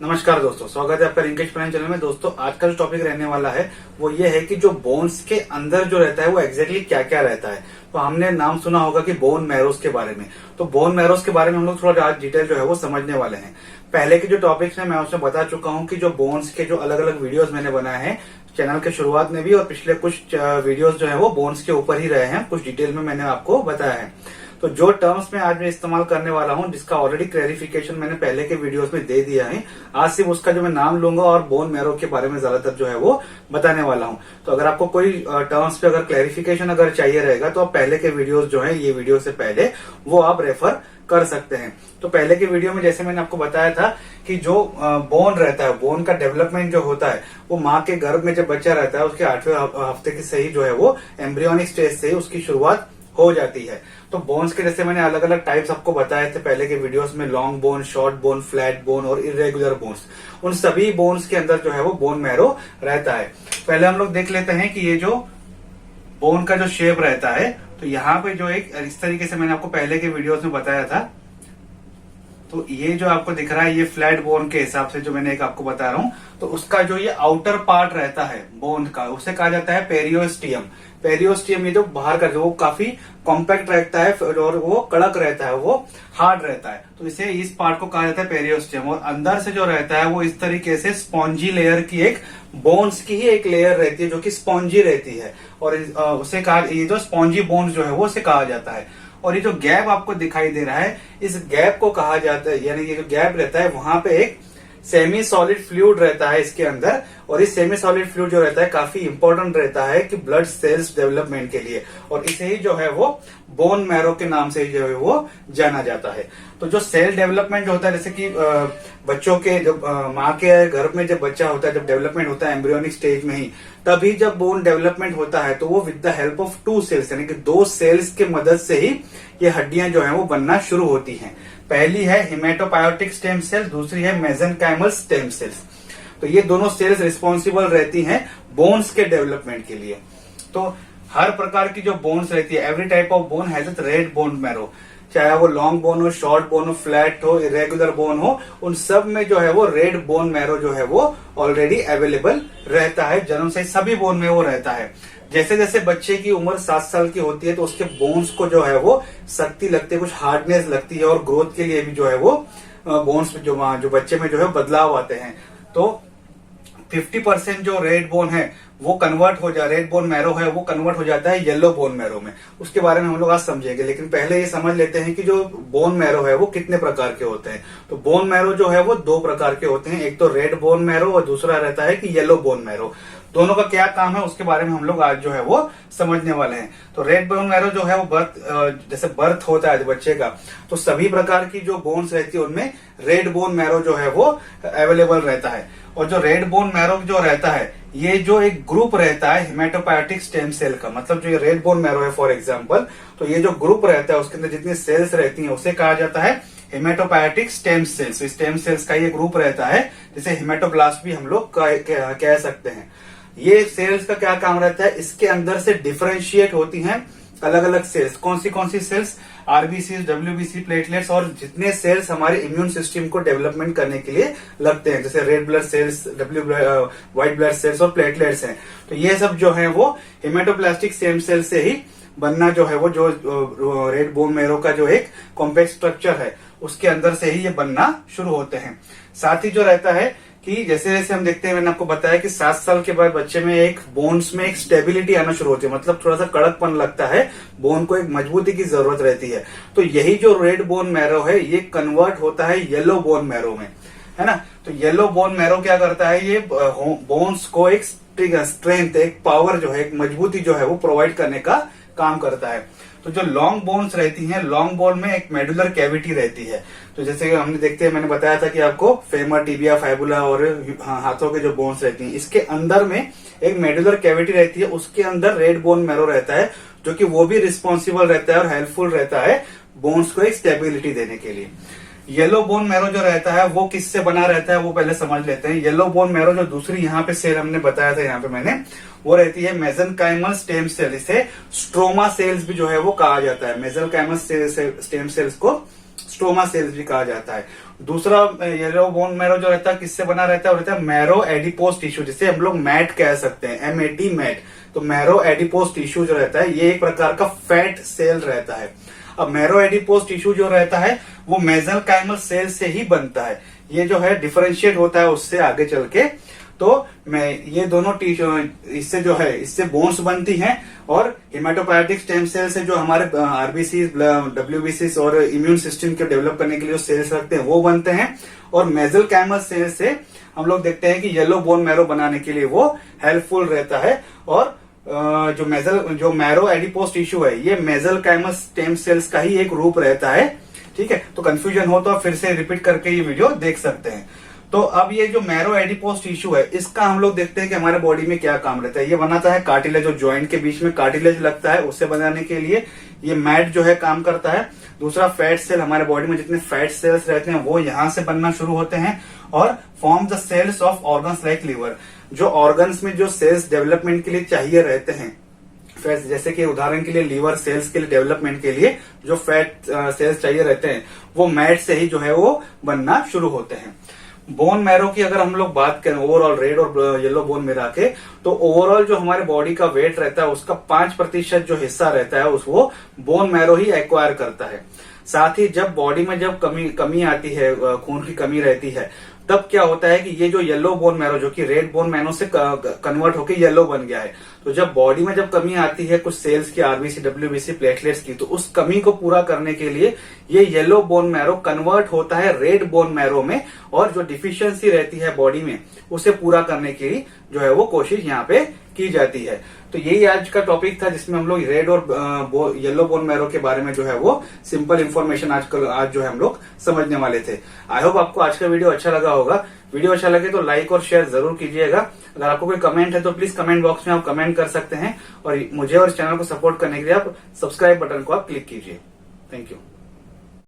नमस्कार दोस्तों, स्वागत है आपका रिंकेश प्राण चैनल में। दोस्तों, आज का जो टॉपिक रहने वाला है वो ये है कि जो बोन्स के अंदर जो रहता है वो एग्जैक्टली क्या क्या रहता है। तो हमने नाम सुना होगा कि बोन मैरोस के बारे में। तो बोन मैरोस के बारे में हम लोग थोड़ा आज डिटेल जो है वो समझने वाले हैं। पहले के जो टॉपिक्स हैं मैं उसमें बता चुका हूँ कि जो बोन्स के जो अलग अलग वीडियोस मैंने बनाए हैं चैनल के शुरुआत में भी, और पिछले कुछ वीडियोस जो है वो बोन्स के ऊपर ही रहे हैं, कुछ डिटेल में मैंने आपको बताया है। तो जो टर्म्स में आज मैं इस्तेमाल करने वाला हूं, जिसका ऑलरेडी क्लैरिफिकेशन मैंने पहले के वीडियोस में दे दिया है, आज सिर्फ उसका जो मैं नाम लूंगा और बोन मैरो के बारे में ज्यादातर जो है वो बताने वाला हूं। तो अगर आपको कोई टर्म्स पे अगर क्लैरिफिकेशन अगर चाहिए रहेगा तो आप पहले के वीडियोस जो है, ये वीडियो से पहले, वो आप रेफर कर सकते हैं। तो पहले के वीडियो में जैसे मैंने आपको बताया था कि जो बोन रहता है, बोन का डेवलपमेंट जो होता है वो माँ के गर्भ में जब बच्चा रहता है उसके 8वें हफ्ते के से ही जो है वो एम्ब्रियोनिक स्टेज से ही उसकी शुरुआत हो जाती है। तो बोन्स के जैसे मैंने अलग अलग टाइप्स आपको बताए थे पहले के वीडियोस में, long bone, short bone, flat bone और इरेगुलर बोन्स। उन सभी बोन्स के अंदर जो है वो बोन मैरो रहता है। पहले हम लोग देख लेते हैं कि ये जो बोन का जो शेप रहता है, तो यहाँ पे जो एक इस तरीके से मैंने आपको पहले के वीडियोस में बताया था। तो ये जो आपको दिख रहा है ये फ्लैट बोन के हिसाब से जो मैंने एक आपको बता रहा हूं, तो उसका जो ये आउटर पार्ट रहता है बोन का, उसे कहा जाता है पेरियोस्टियम। पेरियोस्टियम ये जो बाहर का जो वो काफी कॉम्पैक्ट रहता है और वो कड़क रहता है, वो हार्ड रहता है, तो इसे इस पार्ट को कहा जाता है पेरियोस्टियम। और अंदर से जो रहता है वो इस तरीके से स्पॉन्जी लेयर की एक बोन्स की ही एक लेयर रहती है जो कि स्पॉन्जी रहती है, और उसे कहा, ये जो स्पॉन्जी बोन्स जो है वो उसे कहा जाता है। और ये जो गैप आपको दिखाई दे रहा है, इस गैप को कहा जाता है, यानी ये जो गैप रहता है वहां पे एक सेमी सॉलिड फ्लूइड रहता है इसके अंदर। और इस सेमी सॉलिड फ्लूइड जो रहता है काफी इंपॉर्टेंट रहता है कि ब्लड सेल्स डेवलपमेंट के लिए, और इसे ही जो है वो बोन मैरो के नाम से जो है वो जाना जाता है। तो जो सेल डेवलपमेंट जो होता है, जैसे कि बच्चों के जब माँ के गर्भ में जब बच्चा होता है, जब डेवलपमेंट होता है एम्ब्रियोनिक स्टेज में ही, तभी जब बोन डेवलपमेंट होता है तो वो with the help of 2 cells, यानी कि 2 सेल्स के मदद से ही ये हड्डियां जो है वो बनना शुरू होती हैं। पहली है हिमेटोपायोटिक स्टेम सेल, दूसरी है मेसेनकाइमल स्टेम सेल्स। तो ये दोनों सेल्स रिस्पॉन्सिबल रहती हैं बोन्स के डेवलपमेंट के लिए। तो हर प्रकार की जो बोन्स रहती है, every type of bone has a red bone marrow, चाहे वो लॉन्ग बोन हो, शॉर्ट बोन हो, फ्लैट हो, इरेगुलर बोन हो, उन सब में जो है वो रेड बोन मैरो जो है वो ऑलरेडी अवेलेबल रहता है। जन्म से सभी बोन में वो रहता है। जैसे जैसे बच्चे की उम्र 7 साल की होती है तो उसके बोन्स को जो है वो शक्ति लगती है, कुछ हार्डनेस लगती है, और ग्रोथ के लिए भी जो है वो बोन्स जो बच्चे में जो है बदलाव आते हैं। तो 50% जो रेड बोन है वो कन्वर्ट हो जाए, रेड बोन मैरो है वो कन्वर्ट हो जाता है येलो बोन मैरो में। उसके बारे में हम लोग आज समझेंगे, लेकिन पहले ये समझ लेते हैं कि जो बोन मैरो है वो कितने प्रकार के होते हैं। तो बोन मैरो जो है वो 2 प्रकार के होते हैं, एक तो रेड बोन मैरो और दूसरा रहता है कि येलो बोन मैरो। दोनों का क्या काम है उसके बारे में हम लोग आज जो है वो समझने वाले हैं। तो रेड बोन मैरो जो है वो जैसे बर्थ होता है बच्चे का, तो सभी प्रकार की जो बोन्स रहती है उनमें रेड बोन मैरो जो है वो अवेलेबल रहता है। और जो रेड बोन मैरो जो रहता है, ये जो एक ग्रुप रहता है हिमेटोपायोटिक स्टेम सेल का, मतलब जो ये रेड बोन मैरो है फॉर एग्जांपल, तो ये जो ग्रुप रहता है उसके अंदर जितनी सेल्स रहती हैं उसे कहा जाता है हिमेटोपायोटिक स्टेम सेल्स। स्टेम सेल्स का ये ग्रुप रहता है, जिसे हिमेटोब्लास्ट भी हम लोग कह सकते हैं। ये सेल्स का क्या काम रहता है, इसके अंदर से डिफरेंशिएट होती हैं अलग अलग सेल्स। कौन सी सेल्स? आरबीसी, डब्ल्यूबीसी, प्लेटलेट्स, और जितने सेल्स हमारे इम्यून सिस्टम को डेवलपमेंट करने के लिए लगते हैं, जैसे red blood cells, white blood cells और प्लेटलेट्स हैं। तो ये सब जो है वो हिमेटोप्लास्टिक स्टेम सेल से ही बनना जो है वो, जो रेड बोन मैरो का जो एक कॉम्प्लेक्स स्ट्रक्चर है उसके अंदर से ही ये बनना शुरू होते हैं। साथ ही जो रहता है कि जैसे जैसे हम देखते हैं, मैंने आपको बताया कि 7 साल के बाद बच्चे में एक बोन्स में एक स्टेबिलिटी आना शुरू होती है, मतलब थोड़ा सा कड़कपन लगता है, बोन को एक मजबूती की जरूरत रहती है। तो यही जो रेड बोन मैरो है ये कन्वर्ट होता है येलो बोन मैरो में, है ना। तो येलो बोन मैरो क्या करता है, ये बोन्स को एक स्ट्रेंथ, एक पावर जो है, एक मजबूती जो है वो प्रोवाइड करने का काम करता है। तो जो लॉन्ग बोन्स रहती हैं, लॉन्ग बोन में एक मेडुलर कैविटी रहती है। तो जैसे हमने देखते हैं, मैंने बताया था कि आपको फेमर, टिबिया, फाइबुला और हाथों के जो बोन्स रहती हैं, इसके अंदर में एक मेडुलर कैविटी रहती है, उसके अंदर रेड बोन मैरो रहता है, जो कि वो भी रिस्पॉन्सिबल रहता है और हेल्पफुल रहता है बोन्स को एक स्टेबिलिटी देने के लिए। येलो बोन मैरो जो रहता है वो किससे बना रहता है वो पहले समझ लेते हैं। येलो बोन मैरो जो दूसरी यहाँ पे सेल हमने बताया था, यहाँ पे मैंने, वो रहती है मेसेनकाइमल स्टेम सेल। इसे स्ट्रोमा सेल्स भी जो है वो कहा जाता है। मेसेनकाइमल स्टेम सेल्स को स्टोमा सेल्स भी कहा जाता है। दूसरा येलो बोन मैरो जो रहता है किससे बना रहता है, वो रहता है मैरो एडिपोज टिश्यू, जिसे हम लोग मैट कह सकते हैं, MAT मैट। तो मैरो एडिपोज टिश्यू जो रहता है ये एक प्रकार का फैट सेल रहता है। अब मैरो एडिपोज टिश्यू जो रहता है वो मेसेनकाइमल सेल से ही बनता है। ये जो है डिफरेंशिएट होता है उससे आगे चल के। तो मैं ये दोनों टिश्यू इससे जो है इससे बोन्स बनती हैं, और हिमेटोपोएटिक स्टेम सेल से जो हमारे आरबीसी, WBC और इम्यून सिस्टम के डेवलप करने के लिए जो सेल्स रखते हैं वो बनते हैं। और मेसेनकाइमल सेल से हम लोग देखते हैं कि येलो बोन मैरो बनाने के लिए वो हेल्पफुल रहता है। और जो मैरो एडिपोज टिश्यू है ये मेसेनकाइमल स्टेम सेल्स का ही एक रूप रहता है। ठीक है, तो कंफ्यूजन हो तो आप फिर से रिपीट करके ये वीडियो देख सकते हैं। तो अब ये जो मैरो एडिपोज टिश्यू है इसका हम लोग देखते हैं कि हमारे बॉडी में क्या काम रहता है। ये बनाता है कार्टिलेज, जो ज्वाइंट के बीच में कार्टिलेज लगता है उससे बनाने के लिए ये मैट जो है काम करता है। दूसरा फैट सेल, हमारे बॉडी में जितने फैट सेल्स रहते हैं वो यहां से बनना शुरू होते हैं और form the cells of organs like liver. जो ऑर्गन्स में जो सेल्स डेवलपमेंट के लिए चाहिए रहते हैं, जैसे कि उदाहरण के लिए लीवर सेल्स के लिए डेवलपमेंट के लिए जो फैट सेल्स चाहिए रहते हैं वो मैट से ही जो है वो बनना शुरू होते हैं। बोन मैरो की अगर हम लोग बात करें ओवरऑल रेड और येलो बोन मिला के, तो ओवरऑल जो हमारे बॉडी का वेट रहता है उसका 5% जो हिस्सा रहता है वो बोन मैरो ही एक्वायर करता है। साथ ही जब बॉडी में जब कमी आती है, खून की कमी रहती है, तब क्या होता है कि ये जो येलो बोन मैरो जो कि रेड बोन मैरो से कन्वर्ट होकर येलो बन गया है, तो जब बॉडी में जब कमी आती है कुछ सेल्स की, आरबीसी, WBC, प्लेटलेट्स की, तो उस कमी को पूरा करने के लिए ये येलो बोन मैरो कन्वर्ट होता है रेड बोन मैरो में, और जो डिफिशियंसी रहती है बॉडी में उसे पूरा करने की जो है वो कोशिश यहाँ पे की जाती है। तो यही आज का टॉपिक था जिसमें हम लोग रेड और येलो बोन मैरो के बारे में जो है वो सिंपल इन्फॉर्मेशन आज जो है हम लोग समझने वाले थे। आई होप आपको आज का वीडियो अच्छा लगा होगा। वीडियो अच्छा लगे तो लाइक और शेयर जरूर कीजिएगा। अगर आपको कोई कमेंट है तो प्लीज कमेंट बॉक्स में आप कमेंट कर सकते हैं, और मुझे और इस चैनल को सपोर्ट करने के लिए आप सब्सक्राइब बटन को आप क्लिक कीजिए। Thank you.